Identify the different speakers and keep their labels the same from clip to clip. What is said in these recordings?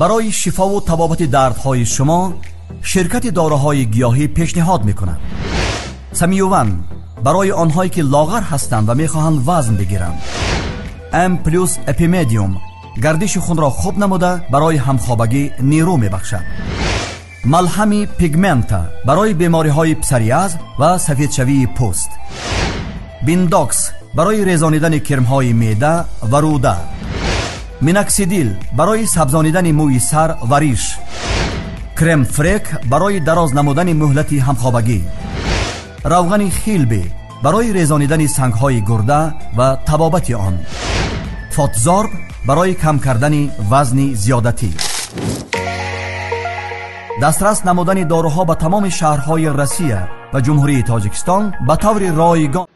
Speaker 1: برای شفا و تبابت دردهای شما شرکت داروهای گیاهی پیشنهاد میکند. سمیوون برای آنهایی که لاغر هستند و میخواهند وزن بگیرند. ام پلوس اپیمدیوم گردش خون را خوب نموده برای همخوابگی نیرو میبخشد. ملهم پیگمنت برای بیماری های پسریاز و سفید شوی پوست. بینداکس برای ریزانیدن کرم های معده و روده. میناکسیدیل برای سبزانیدن موی سر و ریش. کرم فریک برای دراز نمودن مهلت همخوابگی. روغن خیلبی برای ریزانیدن سنگ های گرده و تبابت آن. فاتزارب برای کم کردن وزن زیادتی. دسترس نمودن داروها به تمام شهرهای روسیه و جمهوری تاجیکستان به طور رایگان.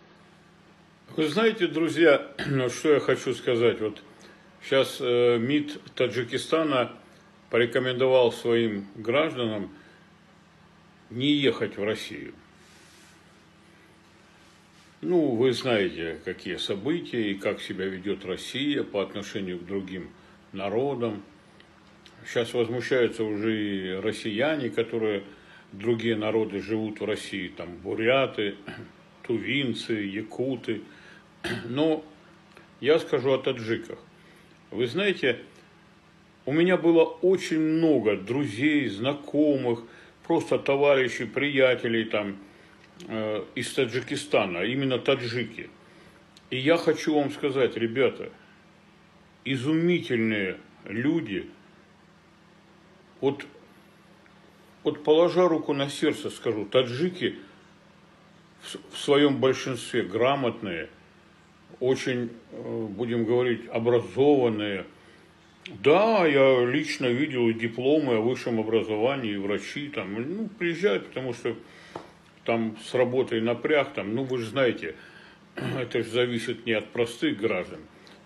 Speaker 2: Вы знаете, друзья, что я хочу сказать? Вот сейчас МИД Таджикистана порекомендовал своим гражданам не ехать в Россию. Ну, вы знаете, какие события и как себя ведет Россия по отношению к другим народам. Сейчас возмущаются уже и россияне, которые, другие народы живут в России, там буряты, тувинцы, якуты. Но я скажу о таджиках. Вы знаете, у меня было очень много друзей, знакомых, просто товарищей, приятелей там из Таджикистана, именно таджики. И я хочу вам сказать, ребята, изумительные люди. Вот положа руку на сердце, скажу, таджики в своем большинстве грамотные, очень, будем говорить, образованные. Да, я лично видел и дипломы о высшем образовании, и врачи там, ну, приезжают, потому что там с работой напряг, там, ну, вы же знаете, это же зависит не от простых граждан.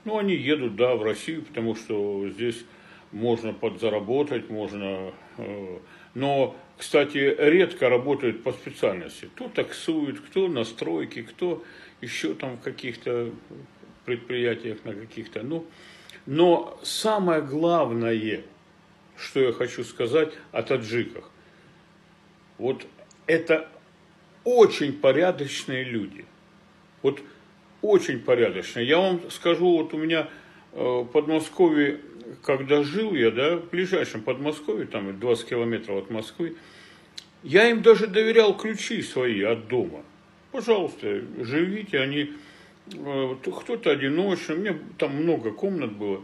Speaker 2: Ну, они едут, да, в Россию, потому что здесь можно подзаработать, можно... Но, кстати, редко работают по специальности. Кто таксует, кто на стройке, кто еще там в каких-то предприятиях, на каких-то... Ну, но самое главное, что я хочу сказать о таджиках, вот это очень порядочные люди. Вот очень порядочные. Я вам скажу, вот у меня в Подмосковье, когда жил я, да, в ближайшем Подмосковье, там 20 километров от Москвы, я им даже доверял ключи свои от дома. Пожалуйста, живите, они, кто-то одиночный, у меня там много комнат было,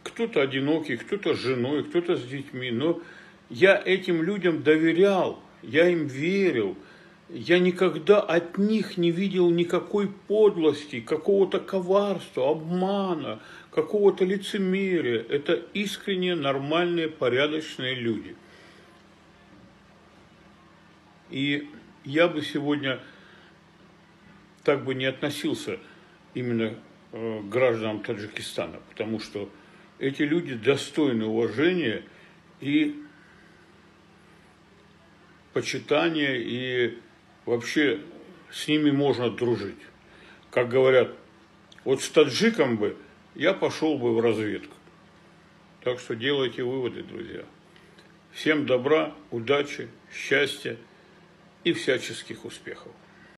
Speaker 2: кто-то одинокий, кто-то с женой, кто-то с детьми, но я этим людям доверял, я им верил. Я никогда от них не видел никакой подлости, какого-то коварства, обмана, какого-то лицемерия. Это искренне нормальные, порядочные люди. И я бы сегодня так бы не относился именно к гражданам Таджикистана, потому что эти люди достойны уважения и почитания, и вообще с ними можно дружить. Как говорят, вот с таджиком бы я пошел бы в разведку. Так что делайте выводы, друзья. Всем добра, удачи, счастья и всяческих успехов.